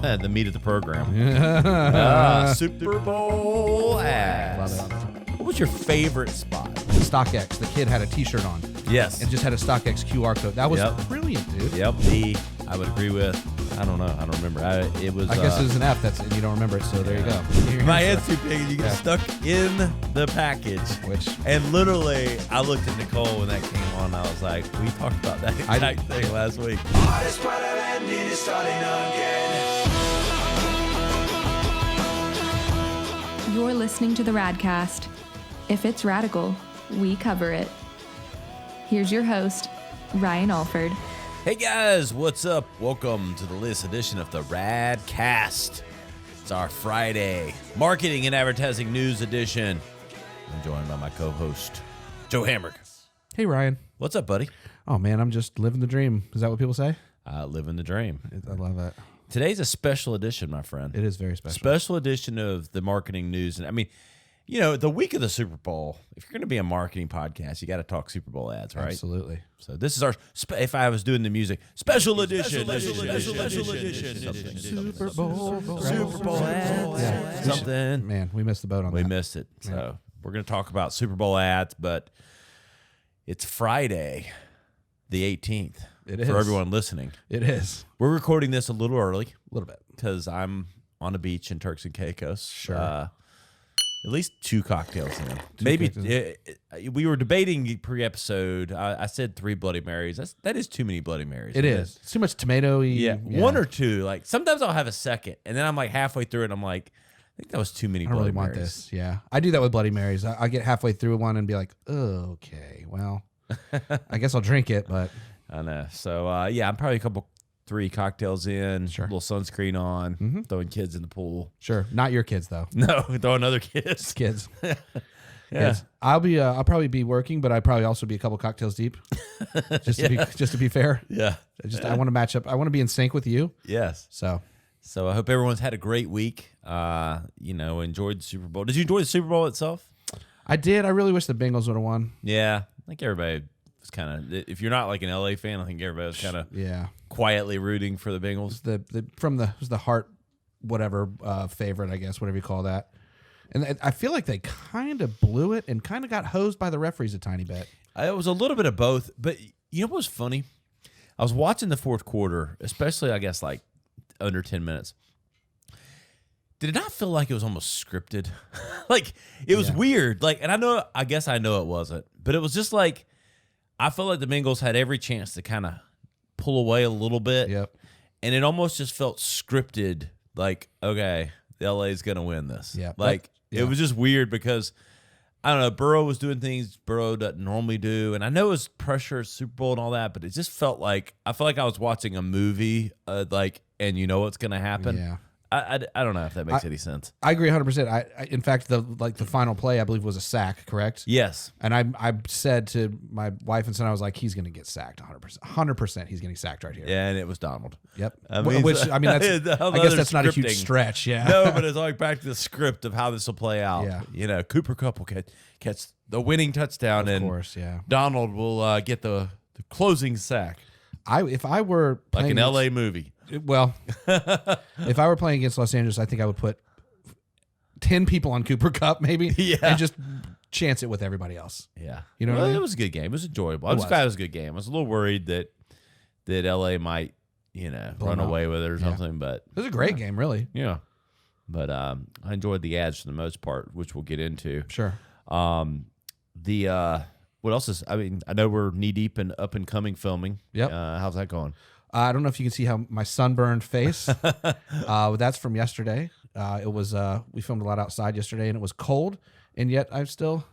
The meat of the program. Super Bowl ads. Love it. What was your favorite spot? StockX. The kid had a T-shirt on. Yes. And just had a StockX QR code. That was brilliant, dude. Yep. I would agree with. I don't know. I don't remember. It was. I guess it was an F. And you don't remember it. So there you go. My head's too big, and you get stuck in the package. And literally, I looked at Nicole when that came on. I was like, we talked about that exact thing last week. Hardest part of ending is starting again. You're listening to the Radcast. If it's radical, we cover it. Here's your host, Ryan Alford. Hey guys, what's up? Welcome to the latest edition of the Radcast. It's our Friday marketing and advertising news edition. I'm joined by my co-host, Joe Hamric. Hey, Ryan. What's up, buddy? Oh, man, I'm just living the dream. Is that what people say? Living the dream. I love it. Today's a special edition, my friend. It is very special. Special edition of the marketing news. And I mean, you know, the week of the Super Bowl, if you're going to be a marketing podcast, you got to talk Super Bowl ads, right? Absolutely. So this is our, if I was doing the music, special edition. Super Bowl ads. Yeah. Something. Man, we missed the boat on that. We missed it. So we're going to talk about Super Bowl ads, but it's Friday, the 18th. It is. For everyone listening. It is. We're recording this a little early. A little bit. Because I'm on a beach in Turks and Caicos. Sure. At least 2 cocktails in. Maybe we were debating pre-episode. I said 3 Bloody Marys. That is too many Bloody Marys. It is. It's too much tomato-y. Yeah, 1 or 2. Like sometimes I'll have a second, and then I'm like halfway through it, and I'm like, I think that was too many. I don't Bloody really want Marys. this. Yeah, I do that with Bloody Marys. I get halfway through one and be like, oh, okay, well, I guess I'll drink it, but I know. So I'm probably 3 cocktails in, Sure. a little sunscreen on, throwing kids in the pool. sure. Not your kids though. No, throwing other kids. Kids. Yeah. Kids. I'll probably be working, but I'd probably also be a couple cocktails deep, just to be fair. Yeah. I want to match up. I want to be in sync with you. Yes. So I hope everyone's had a great week. Enjoyed the Super Bowl. Did you enjoy the Super Bowl itself? I did. I really wish the Bengals would have won. Yeah. I think everybody was kind of, if you're not like an LA fan, I think everybody was kind of quietly rooting for the Bengals. It was the heart, whatever, favorite, I guess, whatever you call that. And I feel like they kind of blew it and kind of got hosed by the referees a tiny bit. It was a little bit of both. But you know what was funny? I was watching the fourth quarter, especially, I guess, like under 10 minutes. Did it not feel like it was almost scripted? Like, it was weird. Like, and I guess I know it wasn't. But it was just like, I felt like the Bengals had every chance to kind of pull away a little bit. Yep. And it almost just felt scripted. Like, okay, the LA is going to win this. Yeah. Like, it was just weird because, I don't know, Burrow was doing things Burrow doesn't normally do. And I know it was pressure, Super Bowl and all that, but it just felt like, I I was watching a movie, and you know what's going to happen. Yeah. I don't know if that makes any sense. I agree 100%. I in fact, the final play, I believe, was a sack, correct? Yes. And I said to my wife and son, I was like, he's going to get sacked 100%. 100% he's getting sacked right here. Yeah, and it was Donald. Yep. I mean, that's, I guess that's not a huge stretch. Yeah. No, but it's like back to the script of how this will play out. Yeah. You know, Cooper Kupp will catch the winning touchdown, Of course, yeah. Donald will get the closing sack. If I were Like an LA movie. Well, if I were playing against Los Angeles, I think I would put 10 people on Cooper Kupp, maybe, and just chance it with everybody else. Yeah, you know what I mean? It was a good game. It was enjoyable. I was glad it was a good game. I was a little worried that LA might, run away with it or something. But it was a great game, really. Yeah, but I enjoyed the ads for the most part, which we'll get into. Sure. What else is? I mean, I know we're knee deep in up and coming filming. Yep. How's that going? I don't know if you can see how my sunburned face. That's from yesterday. It was we filmed a lot outside yesterday, and it was cold, and yet I still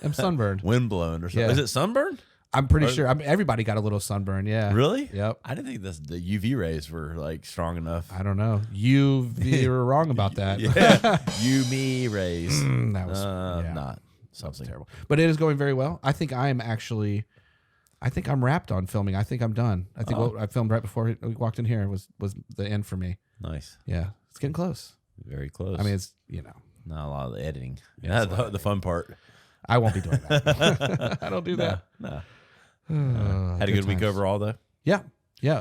am sunburned. Windblown or something. Yeah. Is it sunburn? I'm pretty sure. Everybody got a little sunburn. Yeah. Really? Yep. I didn't think the UV rays were like strong enough. I don't know. You were wrong about that. Yeah. UV rays. That was not something terrible. But it is going very well. I think I'm wrapped on filming. I think I'm done. I think what I filmed right before we walked in here was the end for me. Nice. Yeah. It's getting close. Very close. I mean, it's, not a lot of the editing. Yeah, the fun part. I won't be doing that. I don't do that. No. Had a good week overall, though. Yeah,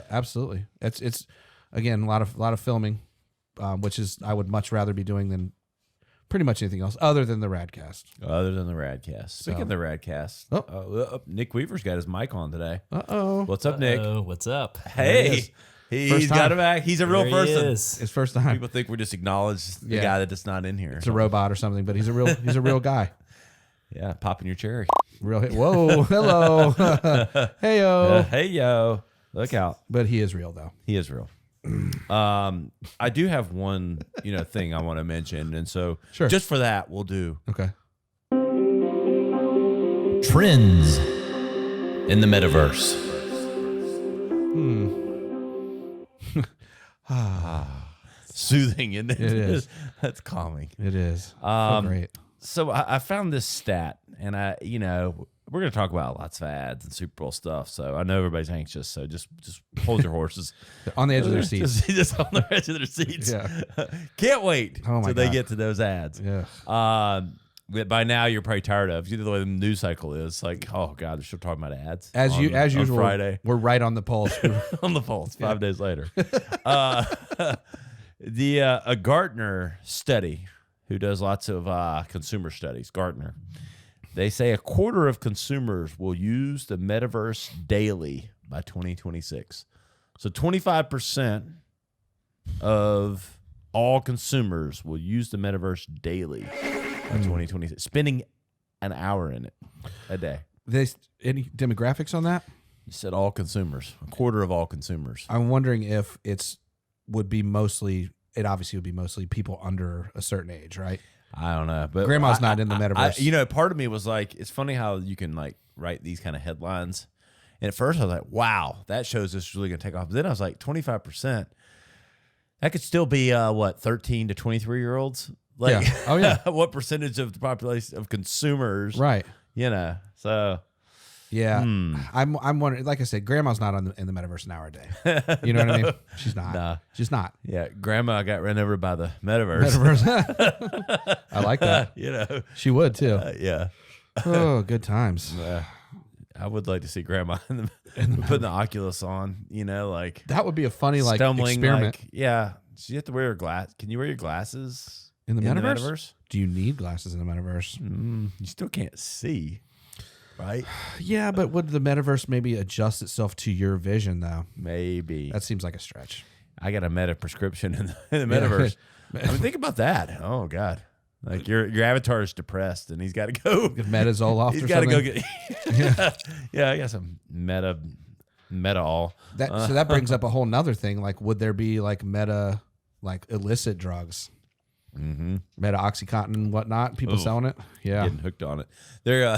absolutely. It's again a lot of filming. which is I would much rather be doing than pretty much anything else other than the Radcast. Other than the Radcast. Speaking of the Radcast, Nick Weaver's got his mic on today. Uh-oh. What's up, Nick? What's up? Hey. He's got it back. He's a real person. His first time. People think we just acknowledge the guy that's not in here. It's a robot or something, but he's a real guy. Yeah, popping your cherry. Whoa, hello. Hey yo. Hey yo. Look out. But he is real though. He is real. I do have one, thing I want to mention, and so just for that, we'll do okay. Trends in the Metaverse. Soothing, isn't it? It is. That's calming. It is. So great. So I found this stat, and we're going to talk about lots of ads and Super Bowl stuff. So I know everybody's anxious. So just hold your horses On the edge of their seats. just on the edge of their seats. Yeah. Can't wait Oh my till they God. get to those ads. Yeah. By now you're probably tired of the way the news cycle is. Like, oh God, they're still talking about ads. As on usual, Friday we're right on the pulse. on the pulse. 5 days later, a Gartner study, who does lots of consumer studies, Gartner, they say a quarter of consumers will use the metaverse daily by 2026. So 25% of all consumers will use the metaverse daily by 2026, spending an hour in it a day. Any demographics on that? You said all consumers, a quarter of all consumers. I'm wondering if it obviously would be mostly people under a certain age, right? I don't know, but Grandma's not in the metaverse. Part of me was like, it's funny how you can like write these kind of headlines. And at first I was like, wow, that shows this is really going to take off. But then I was like, 25%. That could still be 13 to 23-year-olds. Like, Yeah. Oh yeah. What percentage of the population of consumers? Right. So Yeah. I'm wondering. Like I said, Grandma's not in the metaverse an hour a day. You know what I mean? She's not. Nah. She's not. Yeah, Grandma got run over by the metaverse. Metaverse. I like that. She would too. Yeah. Oh, good times. I would like to see Grandma putting the Oculus on. Like That would be a funny stumbling, experiment. Yeah. So you have to wear your glass. Can you wear your glasses In the metaverse? Do you need glasses in the metaverse? You still can't see, right? Yeah, but would the metaverse maybe adjust itself to your vision though? Maybe. That seems like a stretch. I got a meta prescription in the metaverse. I mean, think about that. Oh God. Like your avatar is depressed and he's got to go Get Metazol He's or got to something. go get. Yeah, I got some meta all. So that brings up a whole nother thing. Like, would there be like illicit drugs? Mm-hmm. Meta Oxycontin and whatnot, people selling it. Yeah. Getting hooked on it. There,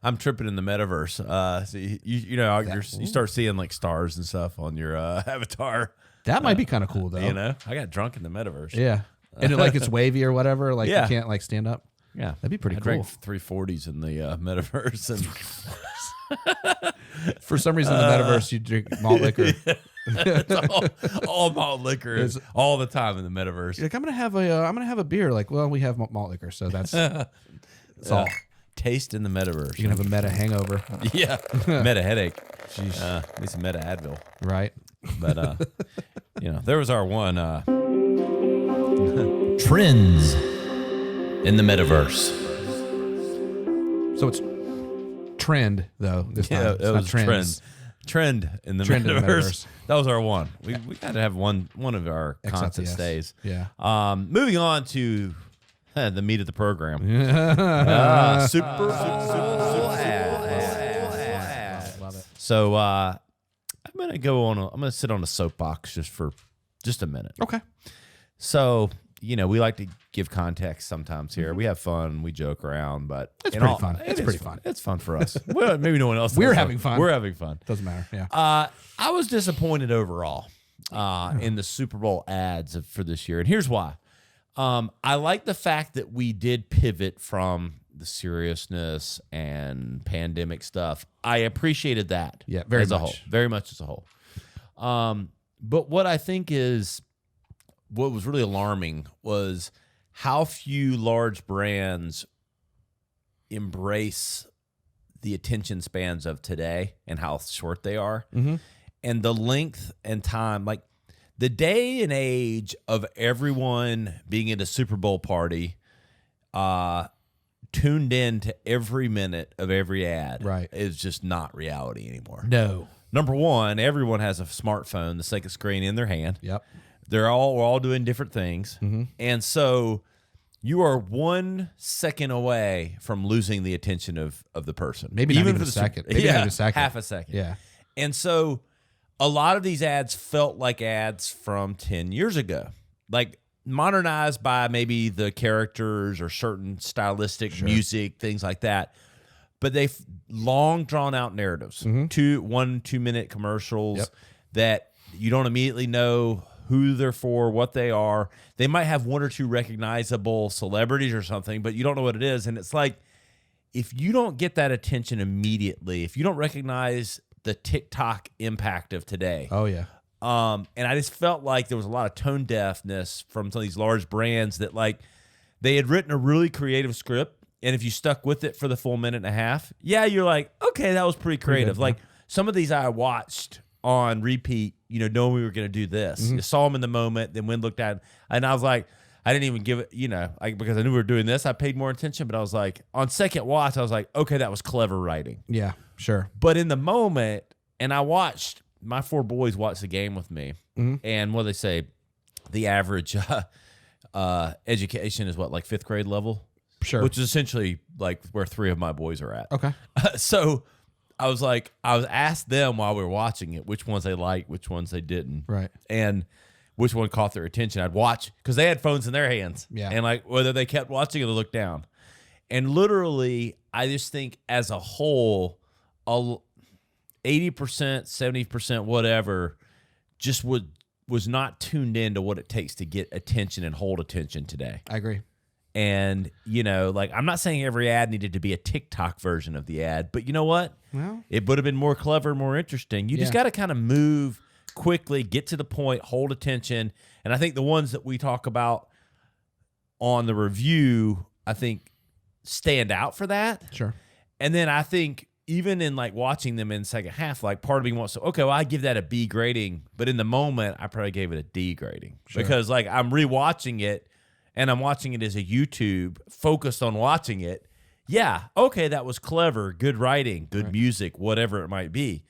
I'm tripping in the metaverse. So you start seeing like stars and stuff on your avatar. That might be kind of cool though. I got drunk in the metaverse. Yeah. And it's wavy or whatever. Like Yeah. you can't like stand up. Yeah, That'd be pretty I cool. drank 340s in the metaverse, and For some reason, in the metaverse, you drink malt liquor. it's all malt liquor all the time in the metaverse. You're like, I'm gonna have a beer. Like, well, we have malt liquor, so that's all. Taste in the metaverse. You can have a meta hangover, Yeah, meta headache. Need some meta Advil. right? But there was our one trends in the metaverse. So it's trend though. This time. It's it not was trends. Trend in the Trend in the metaverse. metaverse. That was our one. We got to have one of our constant XLTS. stays. Yeah. Moving on to the meat of the program. Super Bowl ads. Love it. So I'm gonna sit on a soapbox for a minute. Okay. So we like to give context sometimes here. We have fun, we joke around, but It's pretty fun. It's pretty fun. It's fun for us. Well, maybe no one else. We're does, having fun. We're having fun. Doesn't matter. Yeah. I was disappointed overall in the Super Bowl ads for this year, and here's why. I like the fact that we did pivot from the seriousness and pandemic stuff. I appreciated that. Yeah, very as a much. whole, very much as a whole. But what I think is what was really alarming was how few large brands embrace the attention spans of today and how short they are, Mm-hmm. and the length and time. Like the day and age of everyone being at a Super Bowl party, tuned in to every minute of every ad, Right. is just not reality anymore. No. Number one, everyone has a smartphone, the second screen in their hand. Yep. We're all doing different things. And so you are 1 second away from losing the attention of the person. Maybe not even a second. Maybe not even a second. Half a second. Yeah. And so a lot of these ads felt like ads from 10 years ago, like modernized by maybe the characters or certain stylistic music, things like that. But they've long drawn out narratives, 1-2 minute commercials that you don't immediately know who they're for, what they are. They might have 1 or 2 recognizable celebrities or something, but you don't know what it is. And it's like, if you don't get that attention immediately, if you don't recognize the TikTok impact of today. Oh, yeah. And I just felt like there was a lot of tone deafness from some of these large brands that, like, they had written a really creative script, and if you stuck with it for the full minute and a half, you're like, okay, that was pretty creative. good, Like, some of these I watched on repeat, knowing we were going to do this. I saw them in the moment, then when looked at, and I was like, I didn't even give it, because I knew we were doing this, I paid more attention, but I was like, on second watch, I was like, okay, that was clever writing. Yeah, sure. But in the moment, and I watched, my 4 boys watched the game with me, and what do they say? The average education is what, like 5th grade level? Sure. Which is essentially like where 3 of my boys are at. Okay. So I was asked them while we were watching it, which ones they liked, which ones they didn't. Right. And which one caught their attention. I'd watch, because they had phones in their hands. Yeah. And like whether they kept watching or they looked down. And literally, I just think as a whole, 80%, 70%, whatever, just was not tuned into what it takes to get attention and hold attention today. I agree. And, like, I'm not saying every ad needed to be a TikTok version of the ad, but you know what? Well, It would have been more clever, more interesting. You just got to kind of move quickly, get to the point, hold attention. And I think the ones that we talk about on the review, I think, stand out for that. sure. And then I think even in like watching them in second half, like part of me wants to, okay, well, I give that a B grading, but in the moment, I probably gave it a D grading because like I'm rewatching it and I'm watching it as a YouTube focused on watching it. Yeah, okay, that was clever, good writing, good music, whatever it might be.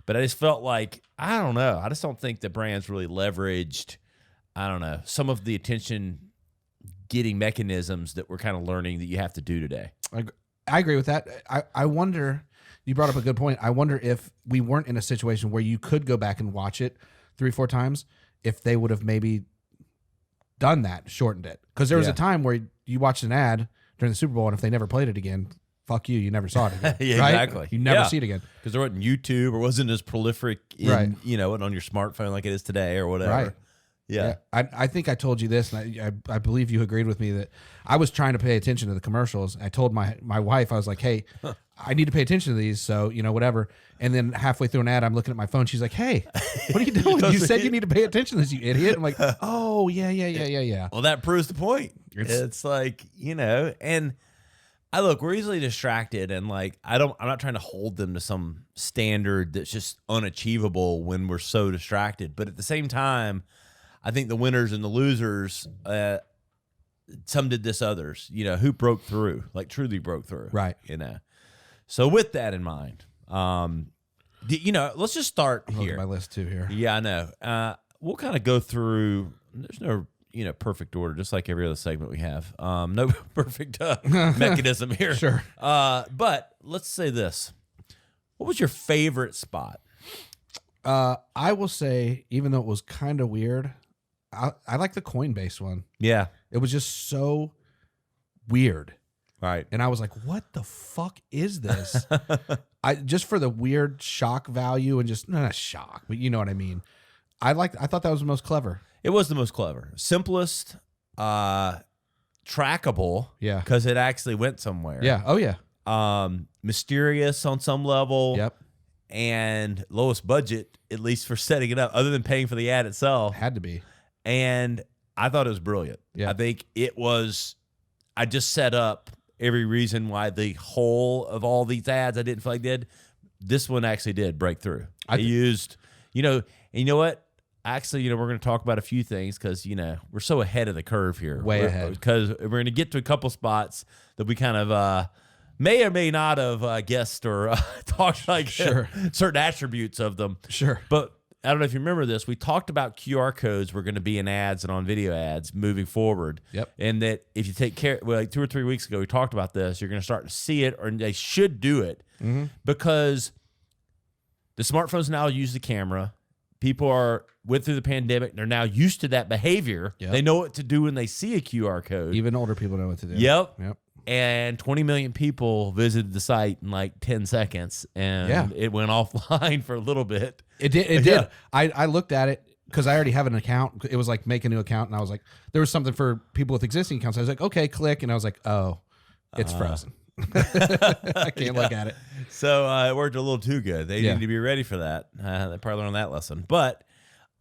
But I just felt like, I don't know. I just don't think the brands really leveraged, I don't know, some of the attention getting mechanisms that we're kind of learning that you have to do today. I agree with that. I wonder, you brought up a good point. I wonder if we weren't in a situation where you could go back and watch it 3-4 times, if they would have maybe done that, shortened it. Because there was a time where you watched an ad during the Super Bowl, and if they never played it again, fuck you never saw it again. Yeah, right? exactly. You never see it again. Because there wasn't YouTube or wasn't as prolific in, Right. on your smartphone like it is today or whatever. Right. Yeah. I think I told you this, and I believe you agreed with me that I was trying to pay attention to the commercials. I told my wife, I was like, hey, I need to pay attention to these, so, whatever. And then halfway through an ad, I'm looking at my phone. She's like, hey, what are you doing? You said you need to pay attention to this, you idiot. I'm like, oh, yeah. Well, that proves the point. It's like, and we're easily distracted, and like I'm not trying to hold them to some standard that's just unachievable when we're so distracted. But at the same time, I think the winners and the losers, some did this, others, who broke through, like truly broke through. Right. So with that in mind, let's just start Look here. at my list too here. Yeah, I know. We'll kind of go through, there's no, perfect order, just like every other segment we have. No perfect mechanism here. Sure. But let's say this. What was your favorite spot? I will say, even though it was kind of weird, I like the Coinbase one. Yeah. It was just so weird. Right. And I was like, what the fuck is this? I just for the weird shock value and just not shock, but you know what I mean. I thought that was the most clever. It was the most clever. Simplest, trackable. Yeah. Because it actually went somewhere. Yeah. Oh yeah. Mysterious on some level. Yep. And lowest budget, at least for setting it up, other than paying for the ad itself. Had to be. And I thought it was brilliant. Yeah. I think I just set up every reason why the whole of all these ads I didn't feel like did. This one actually did break through. I used, and you know what? actually, we're going to talk about a few things because, we're so ahead of the curve here. Way ahead. Because we're going to get to a couple spots that we kind of may or may not have guessed or talked like certain attributes of them. Sure. But I don't know if you remember this. We talked about QR codes were going to be in ads and on video ads moving forward. Yep. And that if you take care, like 2 or 3 weeks ago, we talked about this. You're going to start to see it, or they should do it, because the smartphones now use the camera. People went through the pandemic. They're now used to that behavior. Yep. They know what to do when they see a QR code. Even older people know what to do. Yep. Yep. And 20 million people visited the site in like 10 seconds, and it went offline for a little bit. It did. It did. I looked at it because I already have an account. It was like make a new account, and I was like, there was something for people with existing accounts. I was like, okay, click, and I was like, oh, it's frozen. I can't look at it. So it worked a little too good. They need to be ready for that. They probably learned that lesson. But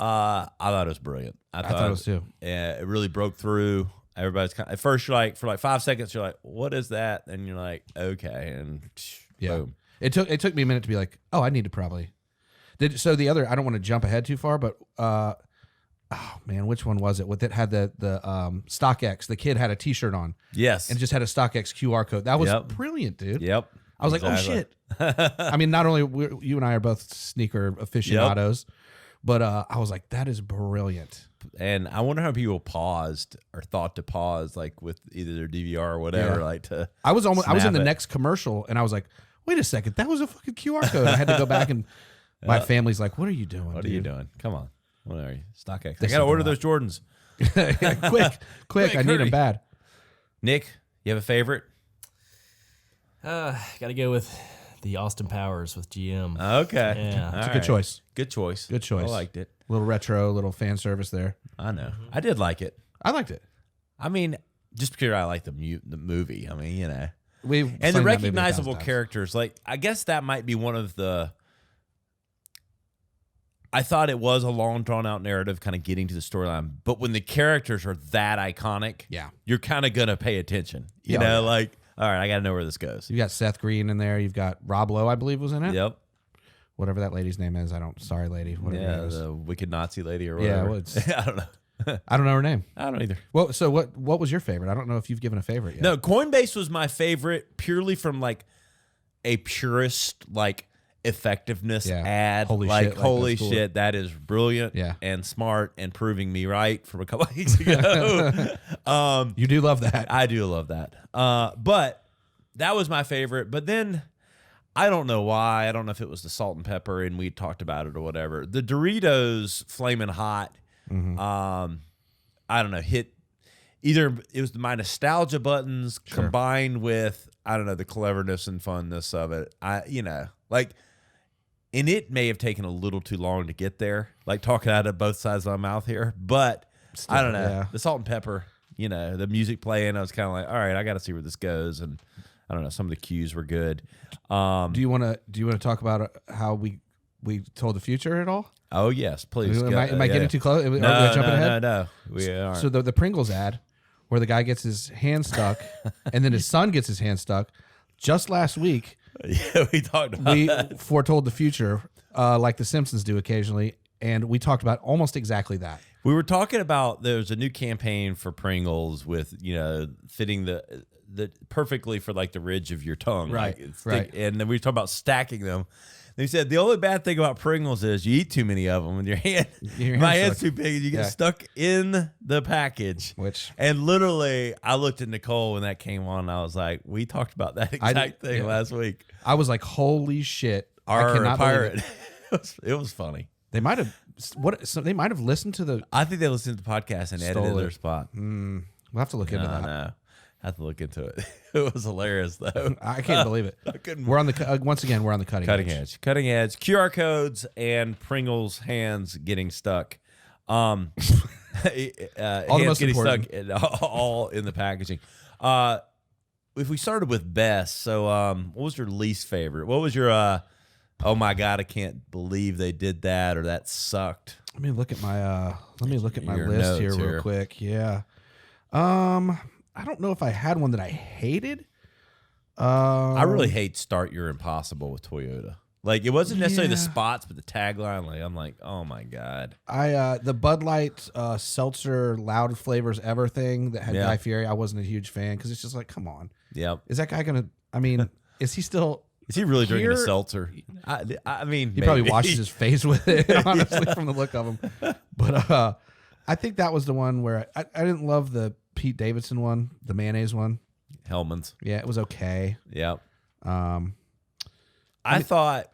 I thought it was brilliant. I thought it was too. Yeah, it really broke through. Everybody's at first you're like, for like 5 seconds you're like, what is that? And you're like, okay, and boom. It took me a minute to be like, oh, I need to probably. So the other, I don't want to jump ahead too far, but oh man, which one was it? What that had the StockX? The kid had a T-shirt on, yes, and just had a StockX QR code. That was brilliant, dude. Yep. I was like, oh shit. I mean, not only you and I are both sneaker aficionados, but I was like, that is brilliant. And I wonder how people paused or thought to pause, like with either their DVR or whatever, like to. I was in the next commercial, and I was like, wait a second, that was a fucking QR code. I had to go back, and my family's like, what are you doing? What are you doing? Come on. What are you? StockX. They I got to order those Jordans. quick. I need them bad. Nick, you have a favorite? Got to go with the Austin Powers with GM. Okay. Yeah. It's a good choice. Good choice. Good choice. I liked it. A little retro, little fan service there. I know. I did like it. I liked it. I mean, just because I like the movie. I mean, And the recognizable characters. Like, I guess that might be one of the. I thought it was a long, drawn-out narrative, kind of getting to the storyline. But when the characters are that iconic, you're kind of gonna pay attention. You know, like, all right, I got to know where this goes. You got Seth Green in there. You've got Rob Lowe, I believe, was in it. Yep. Whatever that lady's name is, sorry, lady. Whatever the wicked Nazi lady or whatever. Yeah, I don't know. I don't know her name. I don't either. Well, so what was your favorite? I don't know if you've given a favorite yet. No, Coinbase was my favorite purely from like a purist like effectiveness ad. Holy like, shit, holy cool. shit, that is brilliant and smart and proving me right from a couple of weeks ago. You do love that. I do love that. But that was my favorite. But then I don't know why. I don't know if it was the salt and pepper and we talked about it or whatever. The Doritos Flamin Hot, I don't know, hit either it was my nostalgia buttons combined with, I don't know, the cleverness and funness of it. And it may have taken a little too long to get there, like talking out of both sides of my mouth here. But still, I don't know. The salt and pepper, the music playing, I was kind of like, all right, I got to see where this goes. And I don't know, some of the cues were good. Do you want to talk about how we told the future at all? Oh yes, please. Am I getting too close? No. We aren't. So the Pringles ad, where the guy gets his hand stuck, and then his son gets his hand stuck. Just last week, we talked about that. Foretold the future, like the Simpsons do occasionally, and we talked about almost exactly that. We were talking about there's a new campaign for Pringles with fitting the perfectly for like the ridge of your tongue, right? And then we were talking about stacking them. They said the only bad thing about Pringles is you eat too many of them, and your hand's too big, and you get stuck in the package. And literally, I looked at Nicole when that came on, and I was like, "We talked about that exact thing last week." I was like, "Holy shit!" I cannot pirate. It was funny. They might have they might have listened to the. I think they listened to the podcast and edited their spot. We'll have to look into that. No. I have to look into it. It was hilarious though. I can't believe it. We're on the once again. We're on the cutting edge. Cutting edge. QR codes and Pringles hands getting stuck. All the most getting important. stuck all in the packaging. If we started with best, so what was your least favorite? What was your oh my god, I can't believe they did that or that sucked? Let me look at my list here real quick. Yeah. I don't know if I had one that I hated. I really hate Start Your Impossible with Toyota. Like it wasn't necessarily the Yeah. spots, but the tagline. Like I'm like, oh my god. The Bud Light seltzer loud flavors ever thing that had Yeah. Guy Fieri, I wasn't a huge fan because it's just like, come on, Yep. is that guy gonna? I mean, is he still? Is he really drinking a Here- seltzer? I mean, He probably washes his face with it, honestly, from the look of him. But I think that was the one where I didn't love the Pete Davidson one, the mayonnaise one. Hellman's. Yeah, it was okay. Yep. I I thought,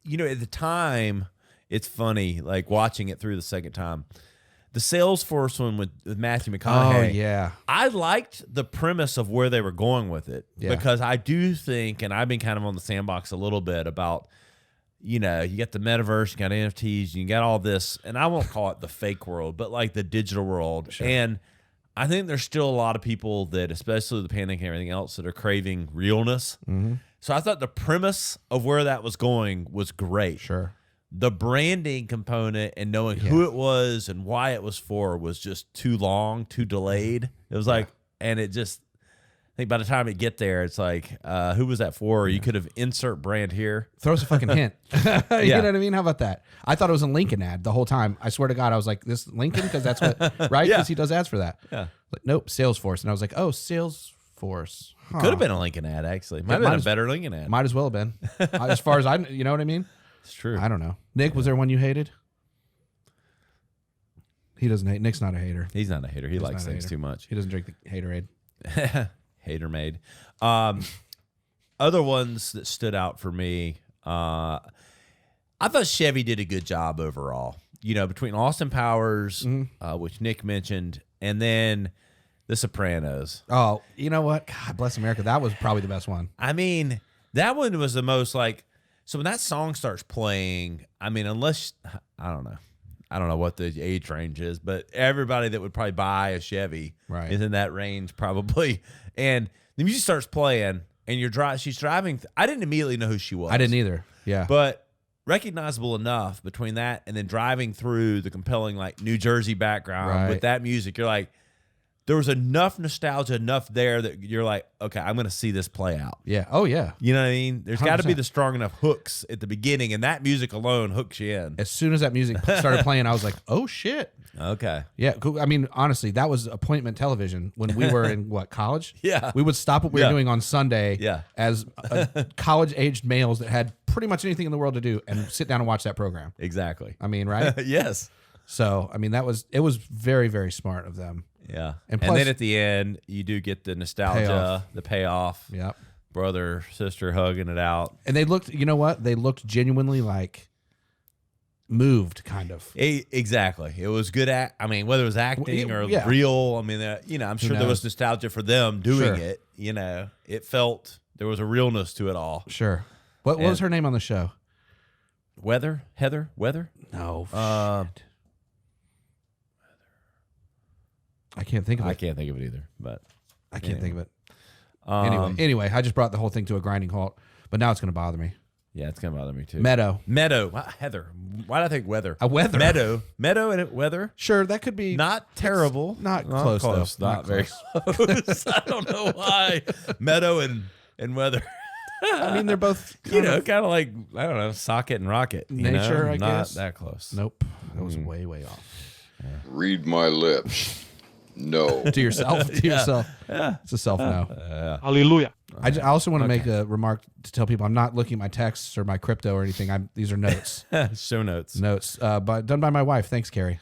you know, at the time, it's funny, like watching it through the second time. The Salesforce one with Matthew McConaughey. Oh yeah, I liked the premise of where they were going with it because I do think, and I've been kind of on the sandbox a little bit about, you know, you got the metaverse, you got NFTs, you got all this, and I won't call it the fake world, but like the digital world. Sure. And I think there's still a lot of people that, especially the pandemic and everything else, that are craving realness. Mm-hmm. So I thought the premise of where that was going was great. sure. The branding component and knowing who it was and why it was for was just too long, too delayed. It was like, and it just, I think by the time it get there, it's like, who was that for? You could have insert brand here. Throw us a fucking hint. You Yeah. know what I mean? How about that? I thought it was a Lincoln ad the whole time. I swear to God, I was like, this Lincoln? Because that's what, right? Yeah. Because he does ads for that. Yeah. Like, nope, Salesforce. And I was like, oh, Salesforce. Huh. Could have been a Lincoln ad, actually. Might have been a better Lincoln ad. Might as well have been. As far as you know what I mean? It's true. I don't know. Nick, was there one you hated? He doesn't hate. Nick's not a hater. He's not a hater. He likes not a things hater. too much. He doesn't drink the haterade. Hater made. Other ones that stood out for me, I thought Chevy did a good job overall. You know, between Austin Powers, which Nick mentioned, and then The Sopranos. Oh, you know what? God bless America. That was probably the best one. I mean, that one was the most like, so when that song starts playing, I mean, unless, I don't know what the age range is, but everybody that would probably buy a Chevy Right. is in that range probably. And the music starts playing and she's driving. I didn't immediately know who she was. I didn't either. Yeah. But recognizable enough between that and then driving through the compelling like New Jersey background Right. with that music, you're like, there was enough nostalgia, enough there that you're like, okay, I'm going to see this play out. yeah. Oh, yeah. You know what I mean? There's got to be 100%. the strong enough hooks at the beginning, and that music alone hooks you in. As soon as that music started playing, I was like, oh, shit. Okay. Yeah. Cool. I mean, honestly, that was appointment television when we were in college? Yeah. We would stop what we were Yeah. doing on Sunday Yeah. as college-aged males that had pretty much anything in the world to do and sit down and watch that program. Exactly. I mean, right? Yes. So, I mean, it was very, very smart of them. Yeah. And And, plus- then at the end, you do get the nostalgia, Payoff. the payoff, Yep. brother, sister hugging it out. And they looked, you know what? They looked genuinely like moved, kind of. Exactly. It was good I mean, whether it was acting or yeah. real, I mean, you know, I'm sure there was knows? nostalgia for them doing Sure. it. You know, it felt there was a realness to it all. Sure. What was her name on the show? Heather? No. Uh, shit. I can't think of I it. can't think of it either, but I can't think of it. um, Anyway, I just brought the whole thing to a grinding halt, but now it's going to bother me. yeah, it's gonna bother me too. Meadow. Heather. Why did I think weather? Weather. Meadow and weather. Sure, that could be Not terrible. not close, though. Not, Not very close. I don't know why. Meadow and weather. I mean, they're both You know, kind of like, I don't know, socket and rocket. You Nature, know? I Not guess. that close. Nope. That was way, way off. Read my lips. No. To yourself. To yourself. It's a self no. Hallelujah. I also want to make a remark to tell people I'm not looking at my texts or my crypto or anything. These are notes. Show notes. Notes. But done by my wife. Thanks, Carrie.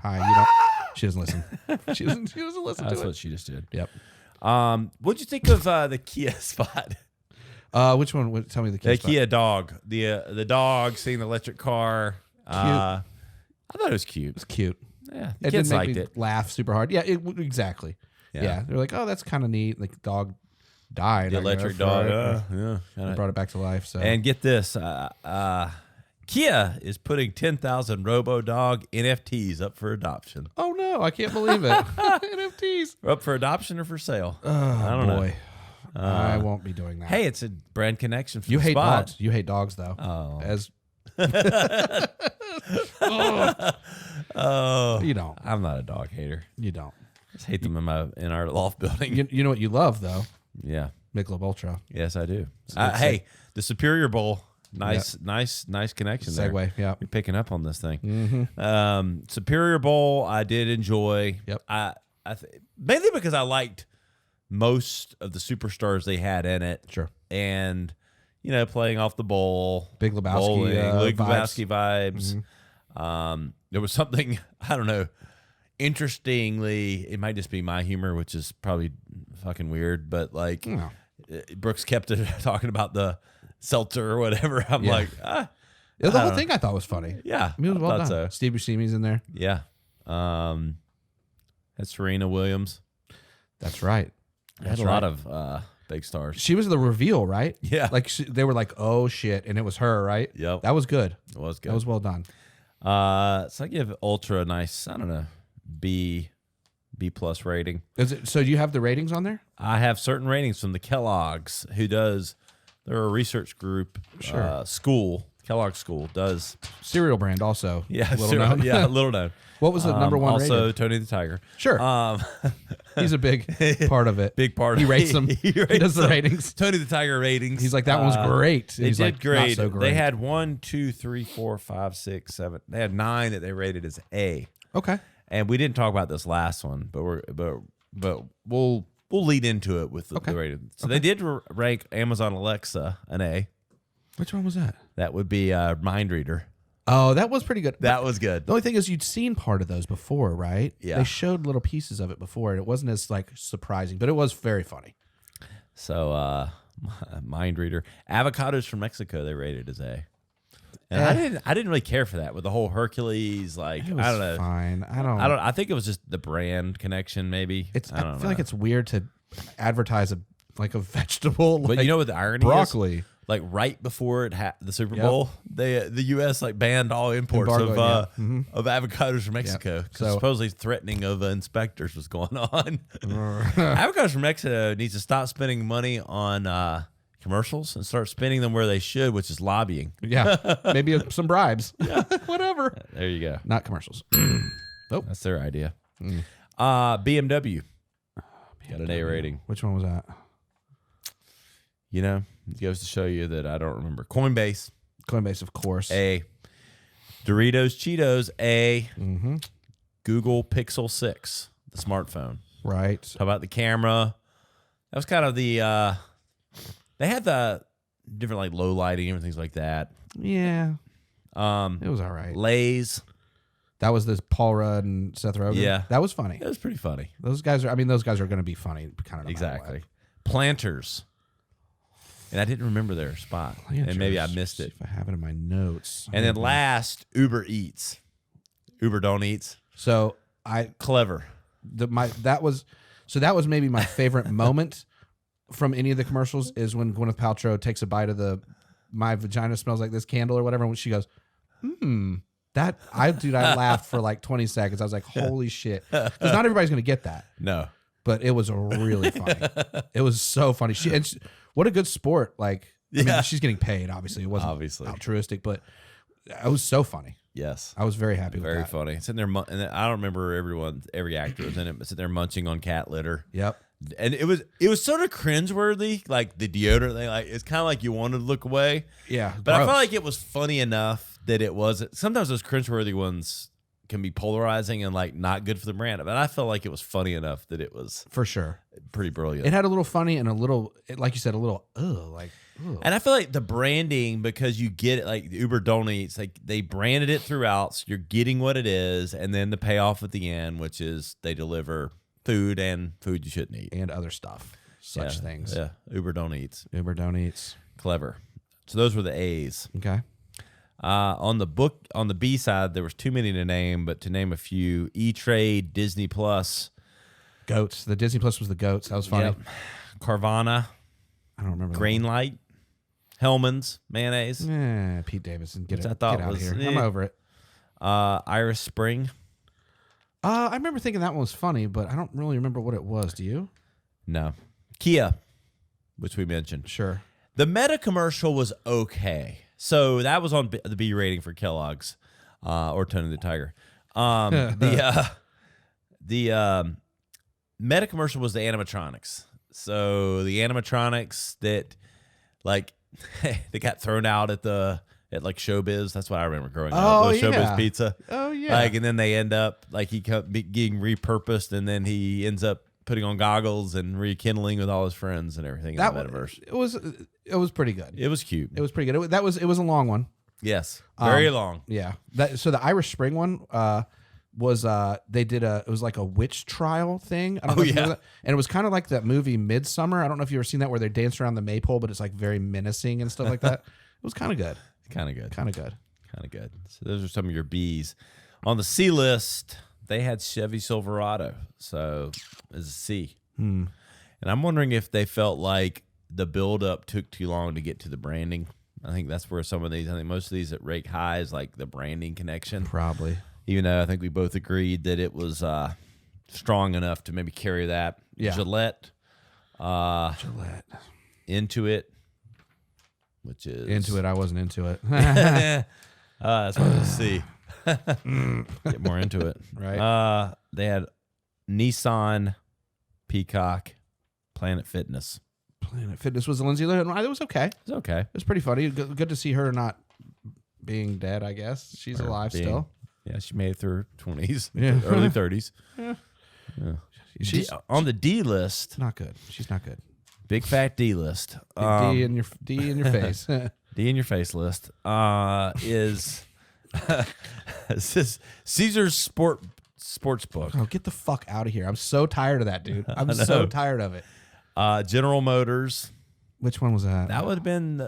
Hi. You don't. She doesn't listen. She doesn't listen That's to what it. she just did. Yep. What'd you think of the Kia spot? Which one? Tell me the The Kia. Kia dog. The dog seeing the electric car. I thought it was cute. It's cute. Yeah, the It kids didn't make liked me it. laugh super hard. Yeah, exactly. Yeah. They're like, oh, that's kind of neat. Like the dog died. The I electric guess, dog. right? Yeah. They brought it back to life. So And get this, Kia is putting 10,000 Robo-Dog NFTs up for adoption. oh no, I can't believe it. NFTs. Up for adoption or for sale? Oh I don't know. boy. I won't be doing that. Hey, it's a brand connection for you the hate spot. dogs. You hate dogs though. Oh. As Oh, you don't. I'm not a dog hater. You don't. I just hate them in our loft building. You know what you love though? Yeah. Michelob Ultra. Yes, I do. It's Hey, the Superior Bowl. Nice connection there. Segue, yeah. You're picking up on this thing. Superior Bowl, I did enjoy. Yep. Mainly because I liked most of the superstars they had in it. Sure. And, playing off the bowl. Big Lebowski bowling, Big vibes. Lebowski vibes. There was something, I don't know, interestingly, it might just be my humor, which is probably fucking weird, but like Brooks kept talking about the seltzer or whatever. I'm like, The whole thing I thought was funny. yeah, I mean, it was well I done. thought so. Steve Buscemi's in there. Yeah. That's Serena Williams. That's right. Had a lot of big stars. She was the reveal, right? Yeah. Like they were like, oh shit, and it was her, right? Yep. That was good. It was good. That was well done. So I give Ultra a nice, I don't know, B plus rating. Is it, so do you have the ratings on there? I have certain ratings from the Kellogg's, they're a research group. Sure. Kellogg School does. Cereal brand also. Yeah, Little known. yeah, little known. What was the number one Also, rated? Tony the Tiger. Sure. He's a big part of it. Big part. He rates them. He does the ratings. Tony the Tiger ratings. He's like, that one's great. They He's did like, great. not so great. They had 1, 2, 3, 4, 5, 6, 7. They had 9 that they rated as A. Okay. And we didn't talk about this last one, but we'll lead into it with the rating. So they did rank Amazon Alexa an A. Which one was that? That would be Mind Reader. Oh, that was pretty good. That was good. The only thing is you'd seen part of those before, right? Yeah. They showed little pieces of it before, and it wasn't as like surprising, but it was very funny. So Mind Reader, Avocados from Mexico, they rated as A. And I didn't really care for that with the whole Hercules. Like, It was I don't know. fine. I think it was just the brand connection, maybe. I feel like it's weird to advertise a vegetable. But like you know what the irony broccoli. is? Like right before the Super Bowl, the U.S. like banned all imports Embargo, of avocados from Mexico because So- supposedly threatening of inspectors was going on. Avocados from Mexico needs to stop spending money on commercials and start spending them where they should, which is lobbying. Yeah, maybe some bribes. Whatever. There you go. Not commercials. That's their idea. BMW got an A rating. Which one was that? It goes to show you that I don't remember. Coinbase, Coinbase, of course. A. Doritos, Cheetos, A. Google Pixel 6, the smartphone. Right. How about the camera? That was kind of the, they had the different like low lighting and things like that. Yeah. It was all right. Lay's. That was this Paul Rudd and Seth Rogen. Yeah. That was funny. It was pretty funny. Those guys are going to be funny kind of no matter Exactly. what. Planters. And I didn't remember their spot. And maybe I missed it. See if I have it in my notes. And then last, Uber Eats. Uber Don't Eats. So Clever. that was maybe my favorite moment from any of the commercials is when Gwyneth Paltrow takes a bite of my vagina smells like this candle or whatever, and she goes, I laughed for like 20 seconds. I was like, holy shit. Because not everybody's going to get that. No. But it was really funny. It was so funny. What a good sport. Like, I mean, she's getting paid, obviously. It wasn't altruistic, but it was so funny. Yes. I was very happy with Very that. funny. Sitting there, and I don't remember every actor was in it, but sitting there munching on cat litter. Yep. And it was sort of cringeworthy, like the deodorant thing. Like it's kind of like you wanted to look away. Yeah. But I gross. felt like it was funny enough that it wasn't. Sometimes those cringeworthy ones can be polarizing and like not good for the brand. But I felt like it was funny enough that it was For sure. pretty brilliant. It had a little funny and a little, like you said, a little, ugh. And I feel like the branding, because you get it, like Uber Don't Eats, like they branded it throughout, so you're getting what it is, and then the payoff at the end, which is they deliver food and food you shouldn't eat. And other stuff. Such things. Yeah, Uber Don't Eats. Uber Don't Eats. Clever. So those were the A's. Okay. On the B side, there was too many to name, but to name a few: E-Trade, Disney Plus, Goats. The Disney Plus was the goats. That was funny. Yep. Carvana, I don't remember. Greenlight, Hellman's mayonnaise, Pete Davidson. Get Which it. I thought Get out of was, here. I'm over it. Iris Spring. I remember thinking that one was funny, but I don't really remember what it was. Do you? No. Kia, which we mentioned. Sure. The Meta commercial was okay. So that was on the B rating for Kellogg's or Tony the Tiger. The Meta commercial was the animatronics. So the animatronics that like they got thrown out at like Showbiz. That's what I remember growing up. Oh, Those yeah. Showbiz pizza. Oh, yeah. Like, and then they end up like getting repurposed, and then he ends up putting on goggles and rekindling with all his friends and everything in the metaverse. It was pretty good. It was cute. It was pretty good. It was a long one. Yes, very long. Yeah. So the Irish Spring one was it was like a witch trial thing. I don't know if you know that. And it was kind of like that movie Midsummer. I don't know if you've ever seen that where they dance around the maypole, but it's like very menacing and stuff like that. It was kind of good. Kind of good. Kind of good. Kind of good. So those are some of your B's. On the C list, they had Chevy Silverado. So it's a C. And I'm wondering if they felt like the buildup took too long to get to the branding. I think that's where some of these, I think most of these that rake high is like the branding connection. Probably. Even though I think we both agreed that it was strong enough to maybe carry that. Yeah. Gillette. Gillette. Into It, I wasn't into it. that's what we'll see. Get more into it. Right. They had Nissan, Peacock, Planet Fitness. Planet Fitness was Lindsay Lohan. It was okay. It's okay. It was pretty funny. Good to see her not being dead, I guess. She's alive still. Yeah, she made it through her 20s, Yeah. early 30s. Yeah. She's on the D list. Not good. She's not good. Big fat D list. D in your face. D in your face list is Caesar's Sportsbook. Oh, get the fuck out of here. I'm so tired of that, dude. I'm so tired of it. General Motors. Which one was that? That would have been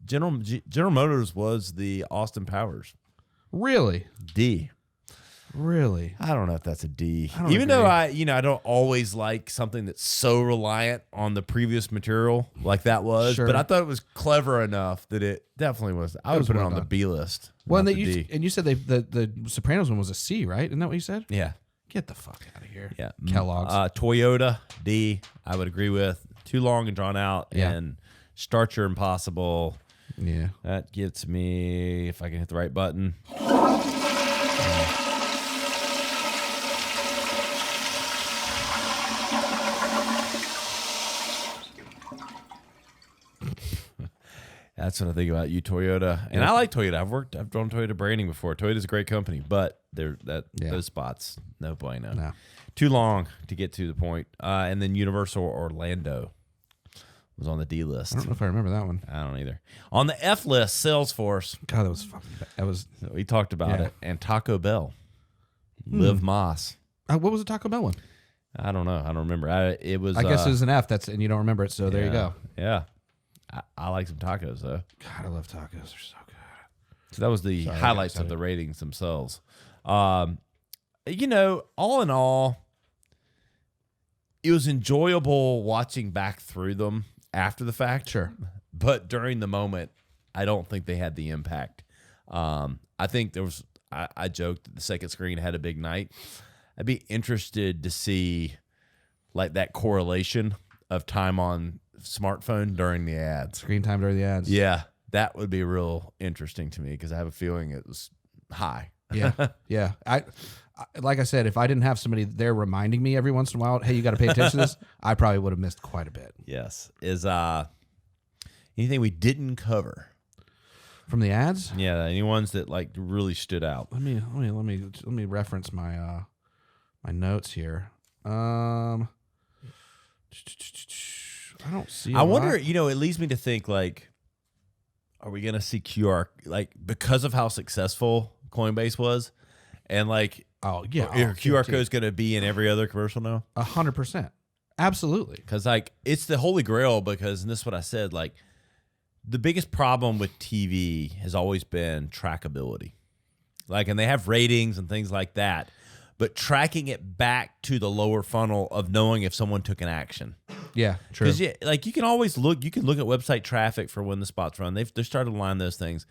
General Motors was the Austin Powers. Really? D. Really? I don't know if that's a D. I don't Even agree. though I don't always like something that's so reliant on the previous material like that was, Sure. but I thought it was clever enough that it definitely was. I would was put it well on the done. B list. Well, not and, the D. you said the Sopranos one was a C, right? Isn't that what you said? Yeah. Get the fuck out of here. Yeah. Kellogg's. Toyota, D, I would agree with. Too long and drawn out. Yeah. And Starcher Impossible. Yeah. That gets me, if I can hit the right button. That's what I think about you, Toyota. And I like Toyota. I've drawn Toyota branding before. Toyota's a great company, but those spots, no bueno. No. Too long to get to the point. And then Universal Orlando was on the D list. I don't know if I remember that one. I don't either. On the F list, Salesforce. God, that was fucking bad. That was. We talked about Yeah. it. And Taco Bell. Liv Moss. What was the Taco Bell one? I don't know. I don't remember. It was. I guess it was an F. And you don't remember it. So there you go. Yeah. I like some tacos though. God, I love tacos. They're so good. So that was the Sorry, I got highlights of excited. the ratings themselves. All in all, it was enjoyable watching back through them after the fact. Sure. But during the moment, I don't think they had the impact. I think there was, I joked that the second screen had a big night. I'd be interested to see like that correlation of time on smartphone during the ads. Screen time during the ads. Yeah, that would be real interesting to me because I have a feeling it was high. Yeah. Yeah. I like I said, if I didn't have somebody there reminding me every once in a while, hey, you got to pay attention to this, I probably would have missed quite a bit. Yes. Is anything we didn't cover? From the ads? Yeah, any ones that like really stood out? Let me reference my my notes here. I don't see. I wonder, it leads me to think like, are we gonna see QR like because of how successful Coinbase was, and like, Oh yeah, your QR code is gonna be in every other commercial now? 100%, absolutely. Because like it's the holy grail. Because and this is what I said. Like the biggest problem with TV has always been trackability. Like, and they have ratings and things like that, but tracking it back to the lower funnel of knowing if someone took an action. Yeah, true. Because you can always look. You can look at website traffic for when the spots run. They're starting to line those things.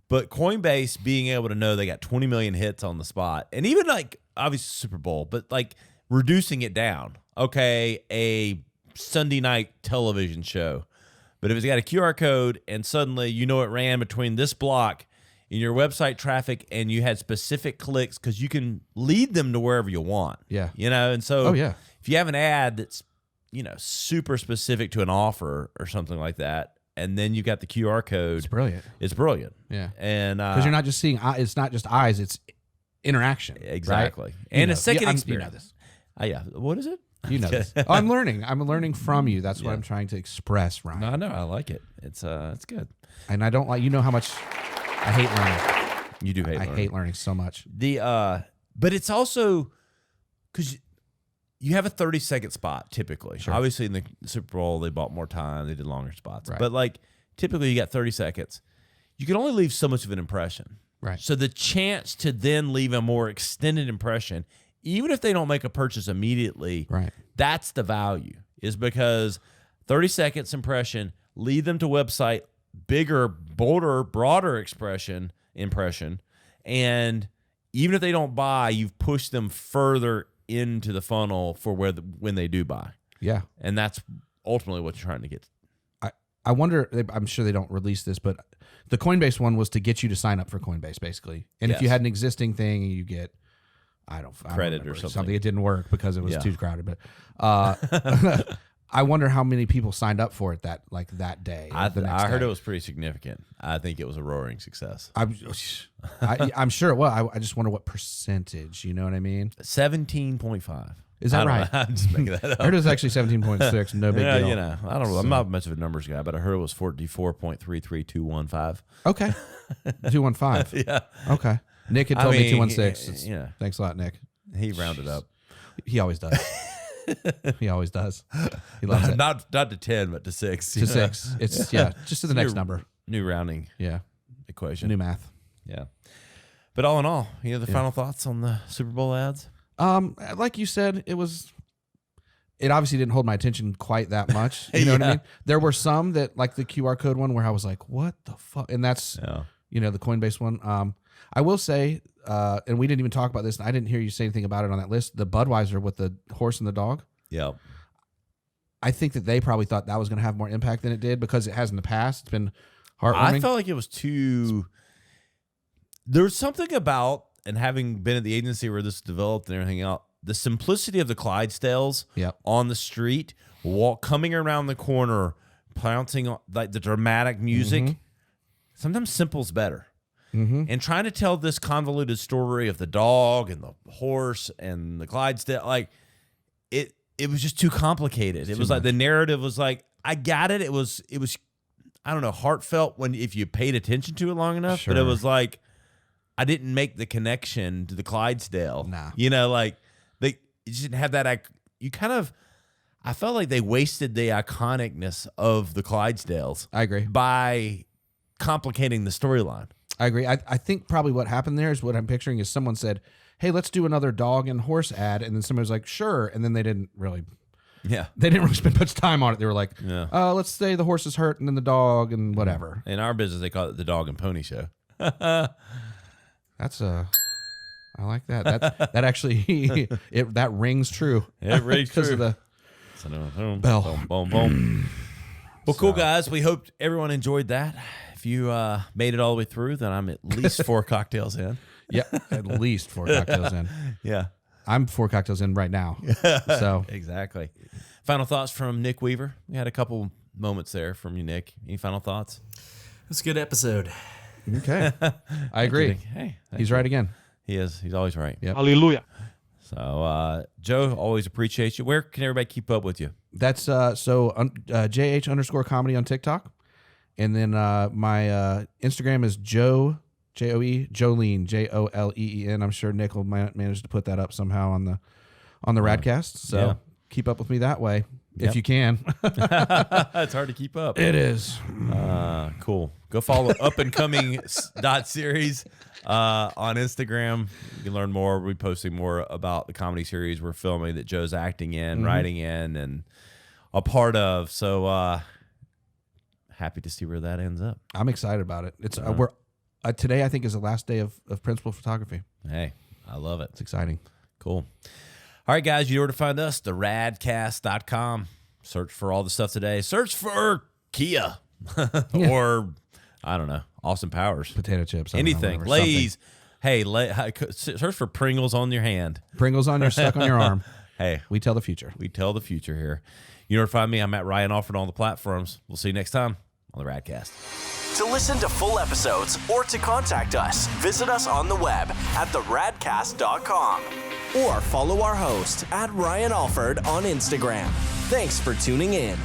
But Coinbase being able to know they got 20 million hits on the spot, and even like obviously Super Bowl, but like reducing it down. Okay, a Sunday night television show, but if it's got a QR code and suddenly it ran between this block in your website traffic, and you had specific clicks because you can lead them to wherever you want. Yeah. And so Oh, yeah. if you have an ad that's super specific to an offer or something like that. And then you got the QR code. It's brilliant. It's brilliant. Yeah. And because you're not just seeing, it's not just eyes, it's interaction. Exactly. Right? And a second experience. You know this. Yeah. What is it? You know this. Oh, I'm learning. I'm learning from you. That's what I'm trying to express, Ryan. No, I know. I like it. It's good. And I don't like, how much I hate learning. You do hate learning. I hate learning so much. But it's also because you have a 30-second spot typically. Sure. Obviously, in the Super Bowl, they bought more time. They did longer spots. Right. But like typically, you got 30 seconds. You can only leave so much of an impression. Right. So the chance to then leave a more extended impression, even if they don't make a purchase immediately, Right. that's the value. Is because 30 seconds impression, lead them to website, bigger, bolder, broader impression, and even if they don't buy, you've pushed them further into the funnel for when they do buy. Yeah. And that's ultimately what you're trying to get. I wonder, I'm sure they don't release this, but the Coinbase one was to get you to sign up for Coinbase, basically. And if you Yes. had an existing thing, you get, I don't Credit remember, or something. It didn't work because it was Yeah. too crowded. But I wonder how many people signed up for it that day. I the next heard day. it was pretty significant. I think it was a roaring success. I'm sure it was. I just wonder what percentage. You know what I mean? 17.5. Is that right? I'm just making that up. I heard it was actually 17.6. No big deal. I don't know. I'm not much of a numbers guy, but I heard it was 44.33215. Okay. 215. Yeah. Okay. Nick had told me 216. Yeah. Thanks a lot, Nick. He rounded up. He always does. He always does. He loves it. Not to 10, but to 6. To 6. It's just to the next number. New rounding Yeah. equation. New math. Yeah. But all in all, the final thoughts on the Super Bowl ads? Like you said, it obviously didn't hold my attention quite that much. You know what I mean? There were some that, like the QR code one, where I was like, what the fuck? And that's, the Coinbase one. I will say, and we didn't even talk about this, and I didn't hear you say anything about it on that list, the Budweiser with the horse and the dog. Yeah. I think that they probably thought that was going to have more impact than it did because it has in the past. It's been heartwarming. I felt like it was too... There's something about, and having been at the agency where this developed and everything else, the simplicity of the Clydesdales on the street, coming around the corner, pouncing on like the dramatic music. Sometimes simple's better. And trying to tell this convoluted story of the dog and the horse and the Clydesdale, like it was just too complicated. It was like the narrative was like, I got it. It was I don't know, heartfelt if you paid attention to it long enough, but it was like, I didn't make the connection to the Clydesdale. Nah. They just didn't have that. I felt like they wasted the iconicness of the Clydesdales. I agree. By complicating the storyline. I agree. I think probably what happened there is what I'm picturing is someone said, hey, let's do another dog and horse ad. And then somebody was like, sure. And then they didn't really spend much time on it. They were like, let's say the horse is hurt and then the dog and whatever. In our business, they call it the dog and pony show. That's I like that. That actually that rings true. It rings true. Because of the bell. Boom, boom, boom. Well, cool, guys. We hope everyone enjoyed that. If you made it all the way through, then I'm at least 4 cocktails in. Yeah, at least 4 cocktails in. Yeah. I'm 4 cocktails in right now. So Exactly. Final thoughts from Nick Weaver. We had a couple moments there from you, Nick. Any final thoughts? It's a good episode. Okay. I agree. Hey, He's right again. He is. He's always right. Yep. Hallelujah. So, Joe, always appreciate you. Where can everybody keep up with you? That's JH_comedy on TikTok. And then my Instagram is Joe, Joe-E, Jolene, Joleen. I'm sure Nick will manage to put that up somehow on the Radcast. So keep up with me that way if you can. It's hard to keep up. It is. Cool. Go follow upandcoming.series on Instagram. You can learn more. We'll be posting more about the comedy series we're filming that Joe's acting in, writing in, and a part of. So happy to see where that ends up. I'm excited about it. It's today I think is the last day of principal photography. Hey, I love it. It's exciting. Cool. All right, guys, you know where to find us, theradcast.com. Search for all the stuff today. Search for Kia or, I don't know, Austin Powers. Potato chips. I don't know, Anything. whatever, Lay's. Hey, search for Pringles on your hand. Pringles stuck on your arm. Hey, We tell the future. we tell the future here. You know where to find me. I'm at Ryan Alford on all the platforms. We'll see you next time on the Radcast. To listen to full episodes or to contact us, visit us on the web at theradcast.com or follow our host at Ryan Alford on Instagram. Thanks for tuning in.